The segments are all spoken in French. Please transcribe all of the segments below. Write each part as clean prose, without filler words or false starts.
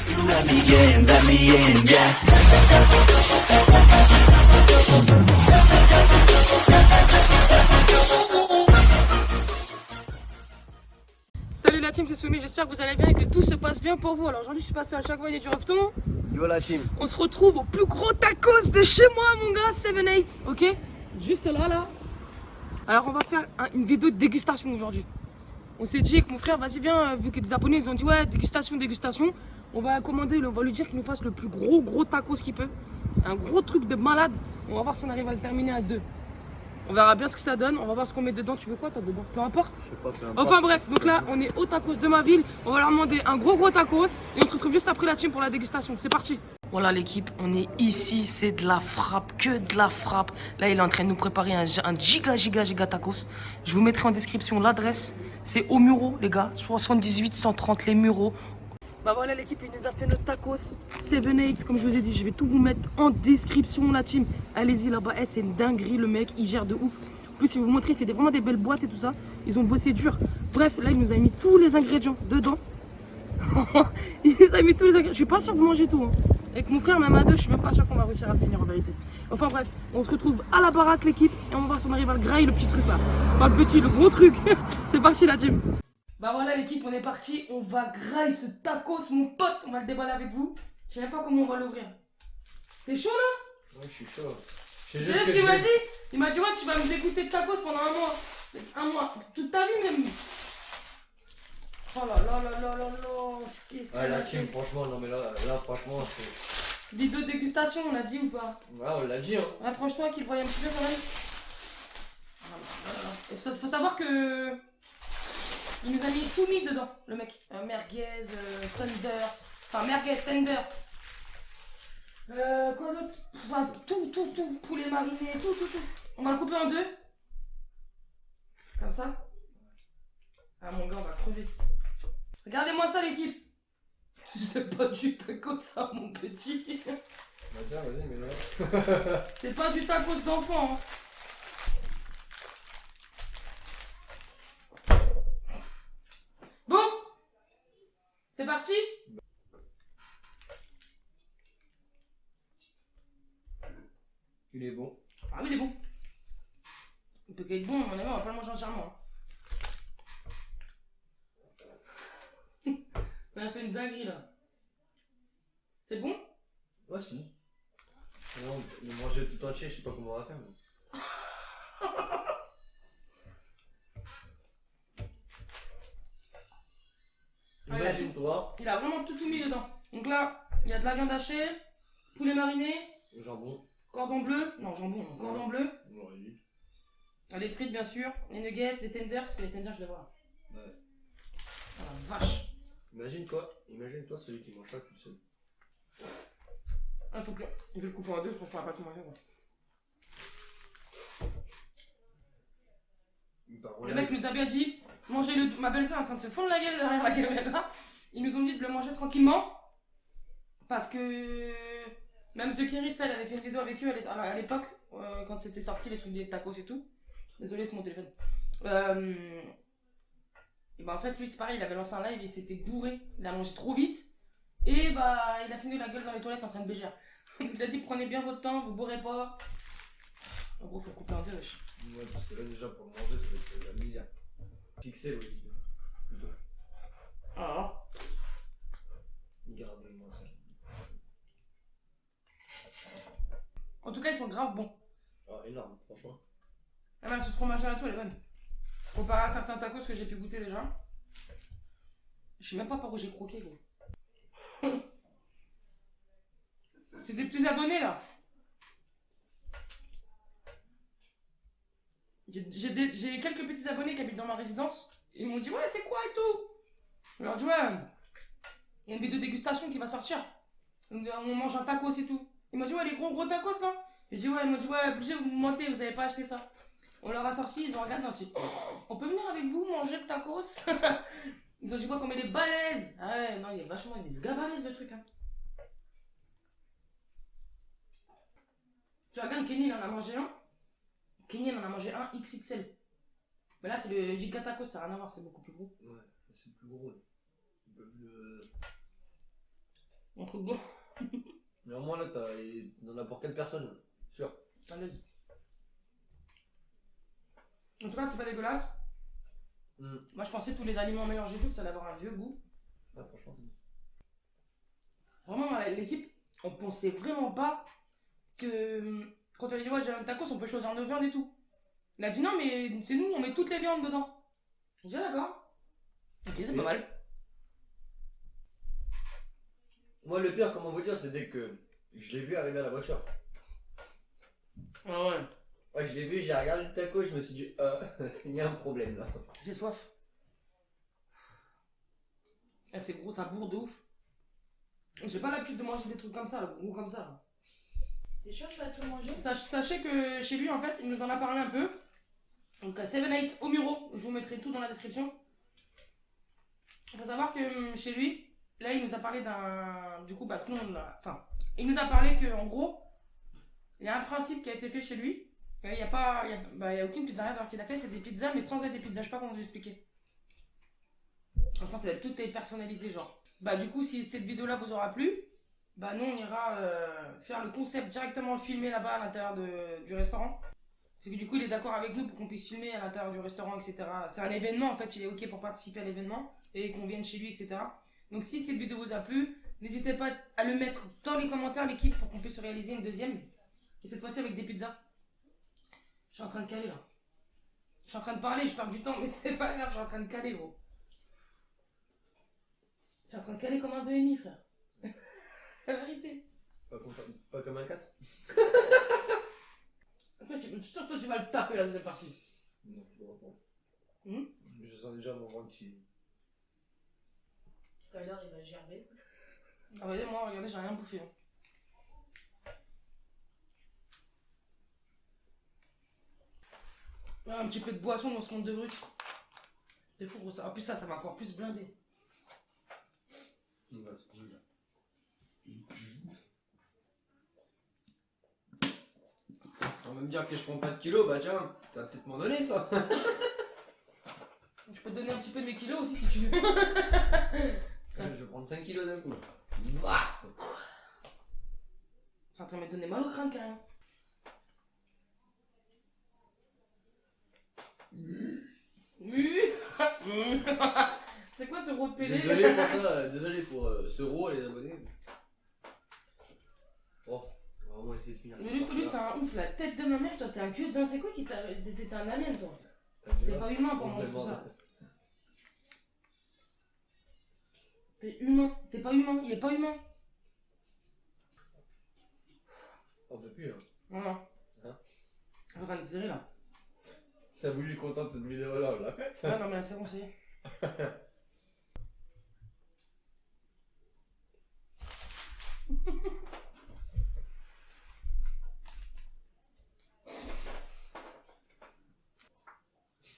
Let me in, yeah. Salut la team, c'est Soumi, j'espère que vous allez bien et que tout se passe bien pour vous. Alors aujourd'hui je suis passé à chaque fois du Rafton. Yo la team. On se retrouve au plus gros tacos de chez moi mon gars, 7-8, ok? Juste là. Alors on va faire une vidéo de dégustation aujourd'hui. On s'est dit avec mon frère, vas-y viens, vu que des abonnés ils ont dit ouais dégustation. On va commander, on va lui dire qu'il nous fasse le plus gros tacos qu'il peut. Un gros truc de malade. On va voir si on arrive à le terminer à 2. On verra bien ce que ça donne, on va voir ce qu'on met dedans. Tu veux quoi toi dedans? Peu importe. Je sais pas, peu importe. Enfin bref, donc là on est au tacos de ma ville. On va leur demander un gros tacos et on se retrouve juste après la team pour la dégustation. C'est parti. Voilà l'équipe, on est ici, c'est de la frappe, que de la frappe. Là il est en train de nous préparer un giga tacos. Je vous mettrai en description l'adresse. C'est au Muro les gars, 78 130 les Mureaux. Bah voilà l'équipe, il nous a fait notre tacos 7-8, comme je vous ai dit, je vais tout vous mettre en description la team. Allez-y là-bas, c'est une dinguerie le mec, il gère de ouf. En plus, il vous montrer, il fait vraiment des belles boîtes et tout ça. Ils ont bossé dur. Bref, là il nous a mis tous les ingrédients dedans. Il nous a mis tous les ingrédients, je suis pas sûr de manger tout. Hein. Avec mon frère, même à deux, je suis même pas sûr qu'on va réussir à le finir en vérité. Enfin bref, on se retrouve à la baraque l'équipe et on va voir si on arrive à le grailler le petit truc là. Pas le petit, le gros truc. C'est parti la team. Bah voilà l'équipe, on est parti, on va grailler ce tacos mon pote, on va le déballer avec vous. Je sais même pas comment on va l'ouvrir. T'es chaud là? Ouais, je suis chaud. Tu sais ce qu'il m'a dit? Il m'a dit ouais tu vas me dégoûter de tacos pendant un mois. Un mois, toute ta vie même. Oh là. Qu'est-ce Ouais la team, franchement, non mais là franchement c'est... Vidéo de dégustation, on a dit ou pas? Ouais, on l'a dit hein. Rapproche-toi qu'il voit un petit peu quand même. Il faut savoir que... Il nous a mis tout mis dedans, le mec. Merguez, tenders. Enfin, merguez, tenders. Quoi d'autre? Tout. Poulet mariné, tout. On va le couper en deux. Comme ça. Ah, mon gars, on va crever. Regardez-moi ça, l'équipe. C'est pas du tacos, ça, mon petit. Vas-y, mais là... C'est pas du tacos d'enfant, hein. Bon, c'est parti. Il est bon. Ah oui, il est bon. Il peut qu'être bon, à mon avis, on va pas le manger entièrement. Hein. On a fait une dinguerie là. C'est bon? Ouais, si. Non, le manger tout entier, je sais pas comment on va faire. Mais... Imagine-toi. Il a vraiment tout mis dedans. Donc là, il y a de la viande hachée, poulet mariné, Jambon. cordon bleu. Non, jambon, non. Cordon bleu. Non, lui. Les frites, bien sûr. Les nuggets, les tenders. Les tenders, je les vois. Ouais. Oh la vache. Imagine-toi celui qui mange ça tout seul. Ah, faut que je vais le couper en deux pour pouvoir pas tout manger. Le mec nous a bien dit, mangez le. Ma belle-sœur est en train de se fondre la gueule derrière la caméra. Ils nous ont dit de le manger tranquillement. Parce que même The Kerry, ça, il avait fait une vidéo avec eux à l'époque, quand c'était sorti les trucs des tacos et tout. Désolé, c'est mon téléphone. Et bah en fait, lui, c'est pareil, il avait lancé un live, il s'était bourré, il a mangé trop vite. Et bah, il a fini la gueule dans les toilettes en train de bégère. Donc il a dit, prenez bien votre temps, vous bourrez pas. En gros, faut couper en deux, wesh. Ouais, parce que là, déjà, pour manger, ça va être la misère. Pixel, oui. Plutôt. Ah. Regardez-moi ça. En tout cas, ils sont grave bons. Ah, énorme, franchement. Ah, même ce fromage à la tout, elle est bonne. Comparé à certains tacos que j'ai pu goûter déjà. Je sais même pas par où j'ai croqué, gros. C'est des petits abonnés là. J'ai quelques petits abonnés qui habitent dans ma résidence. Ils m'ont dit ouais c'est quoi et tout. Je leur dis ouais. Il y a une vidéo de dégustation qui va sortir. On mange un tacos et tout. Ils m'ont dit ouais les gros tacos là. J'ai dit ouais, ils m'ont dit ouais obligé vous mentez, vous avez pas acheté ça. On leur a sorti, ils ont regardé, ils ont dit on peut venir avec vous manger le tacos. Ils ont dit quoi qu'on met des balaises. Ah ouais non il y a vachement des gabalaises de trucs hein. Tu regardes Kenny il en a mangé un. Kenny il en a mangé un XXL. Mais là c'est le giga tacos, ça n'a rien à voir, c'est beaucoup plus gros. Ouais, c'est plus gros. Ils peuvent le... truc bon. Mais au moins là, il y en a pour 4 personnes. Sûr. À l'aise. En tout cas, c'est pas dégueulasse. Moi, je pensais tous les aliments mélangés et tout, que ça allait avoir un vieux goût. Ouais, franchement, c'est bon. Vraiment, l'équipe, on pensait vraiment pas que quand on a dit ouais, j'ai un tacos, on peut choisir nos viandes et tout. Il a dit non, mais c'est nous, on met toutes les viandes dedans. J'ai dit ah, d'accord. Ok, c'est pas mal. Moi, le pire, comment vous dire, c'est dès que je l'ai vu arriver à la voiture. Ah ouais. Ouais, je l'ai vu, j'ai regardé le taco, je me suis dit, il y a un problème là. J'ai soif. Ah, c'est gros, ça bourre de ouf. J'ai pas l'habitude de manger des trucs comme ça, gros comme ça. Là. T'es sûr que tu vas tout manger? Sachez que chez lui, en fait, il nous en a parlé un peu. Donc, 7-8 au Muro, je vous mettrai tout dans la description. Il faut savoir que chez lui, là, il nous a parlé d'un. Du coup, bah, tout le monde. Enfin, il nous a parlé qu'en gros, il y a un principe qui a été fait chez lui. Il n'y a pas. Y a aucune pizzeria d'ailleurs qu'il a fait, c'est des pizzas, mais sans être des pizzas. Je sais pas comment vous expliquer. Franchement, tout est personnalisé, genre. Bah, du coup, si cette vidéo-là vous aura plu, bah, nous, on ira faire le concept directement, le filmer là-bas à l'intérieur du restaurant. Parce que du coup, il est d'accord avec nous pour qu'on puisse filmer à l'intérieur du restaurant, etc. C'est un événement, en fait, il est OK pour participer à l'événement et qu'on vienne chez lui, etc. Donc, si cette vidéo vous a plu, n'hésitez pas à le mettre dans les commentaires, l'équipe, pour qu'on puisse réaliser une deuxième. Et cette fois-ci avec des pizzas. Je suis en train de caler, là. Je suis en train de parler, je perds du temps, mais c'est pas grave, je suis en train de caler, gros. Je suis en train de caler comme un 2,5, frère. La vérité. Pas comme un 4. Je suis sûr que toi, tu vas le taper la deuxième partie. Non, je ne pas. Hmm? Je sens déjà mon ventre qui. Tout à l'heure, il va gerber. Ah ouais, moi, regardez, j'ai rien bouffé. Hein. Ouais, un petit peu de boisson dans ce monde de brut. C'est fou, gros. En plus, ça va encore plus blinder. On va se prendre. On va me dire que je prends pas de kilos, bah tiens, ça va peut-être m'en donner ça. Je peux te donner un petit peu de mes kilos aussi si tu veux. Je vais prendre 5 kilos d'un coup. Bah. C'est en train de me donner mal au crâne, carrément. C'est quoi ce gros de PD? Désolé pour ça, désolé pour ce rôle les abonnés. Bon, on va vraiment essayer de finir Mais lui, c'est un ouf, la tête de ma mère, toi t'es un vieux dingue, c'est quoi qui t'a. T'es un alien, toi. C'est pas humain pour manger tout ça. T'es humain, t'es pas humain, il est pas humain. On peut plus, hein. Non, non. Hein? Je vais tirer là. T'as voulu être content de cette vidéo là, on l'a fait. Ah non, mais là c'est bon, ça y est.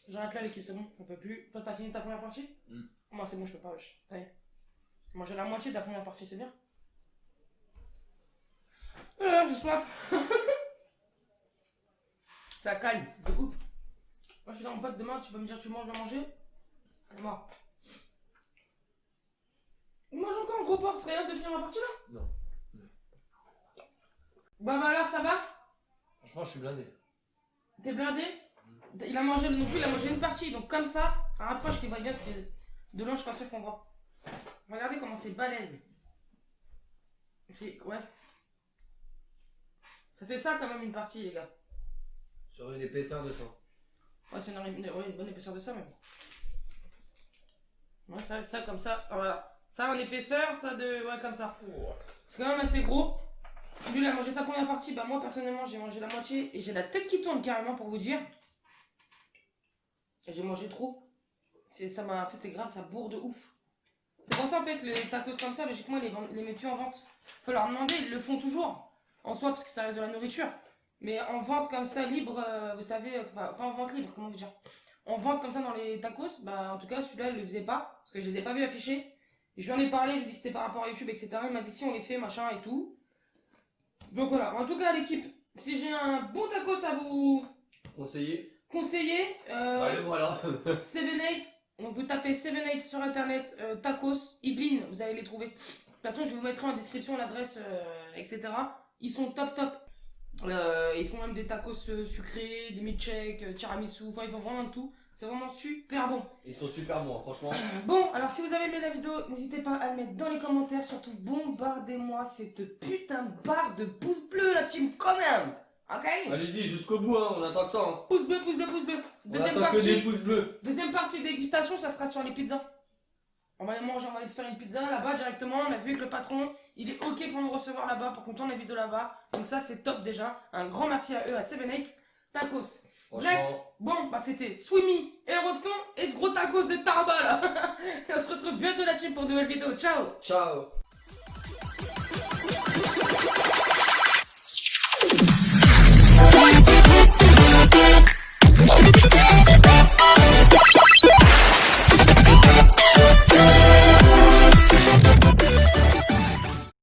J'arrête là l'équipe, c'est bon, on peut plus. Toi t'as fini ta première partie? Moi c'est bon, je peux pas, wesh. Ça y est. Manger la moitié de la première partie, c'est bien. J'ai soif. Ça calme, de ouf. Moi je suis dans mon pote demain, tu vas me dire tu manges, je vais manger. Et moi. On mange encore un gros porc, c'est de finir ma partie là? Non. Bah alors ça va? Franchement, je suis blindé. T'es blindé? Il a mangé, non plus, il a mangé une partie, donc comme ça, rapproche qu'il voit bien ce que de loin je suis pas sûr qu'on voit. Regardez comment c'est balèze. C'est, ouais. Ça fait ça quand même une partie les gars. Sur une épaisseur de 100. Ouais, c'est une bonne épaisseur de ça même. Ouais, ça comme ça, voilà. Ça en épaisseur, ça de, ouais comme ça. C'est quand même assez gros. Lui il a mangé sa première partie, bah moi personnellement j'ai mangé la moitié et j'ai la tête qui tourne carrément pour vous dire. J'ai mangé trop. Ça m'a, en fait c'est grave, ça bourre de ouf. C'est pour ça en fait les tacos comme ça, logiquement ils les mettent plus en vente. Faut leur demander, ils le font toujours. En soi parce que ça reste de la nourriture. Mais en vente comme ça libre, vous savez, pas en vente libre, comment vous dire. En vente comme ça dans les tacos, bah en tout cas celui-là il le faisait pas. Parce que je les ai pas vus affichés. Et je lui en ai parlé, je lui ai dit que c'était par rapport à YouTube, etc. Il m'a dit si on les fait, machin et tout. Donc voilà, en tout cas l'équipe, si j'ai un bon tacos à vous conseiller, Allez, voilà. 7-8, donc vous tapez 7-8 sur internet, tacos, Yveline, vous allez les trouver. toute façon, je vous mettrai en description l'adresse, etc. Ils sont top top. Ils font même des tacos sucrés, des milkshakes, tiramisu, enfin ils font vraiment de tout. C'est vraiment super bon. Ils sont super bons, hein, franchement. Bon, alors si vous avez aimé la vidéo, n'hésitez pas à le mettre dans les commentaires. Surtout, bombardez-moi cette putain de barre de pouces bleus, la team, quand même. Ok? Allez-y, jusqu'au bout, hein, on attend que ça. Hein. Pouce bleu, pouce bleu, pouce bleu. On attend que des pouces bleus. Deuxième partie dégustation, ça sera sur les pizzas. On va aller manger, on va aller se faire une pizza là-bas directement. On a vu que le patron, il est ok pour nous recevoir là-bas, pour qu'on tourne la vidéo là-bas. Donc ça, c'est top déjà. Un grand merci à eux, à 7-8 Tacos. Bref, bon, bah c'était Swimmy et Refton et ce gros tacos de Tarba là. Et on se retrouve bientôt la team pour une nouvelle vidéo. Ciao! Ciao.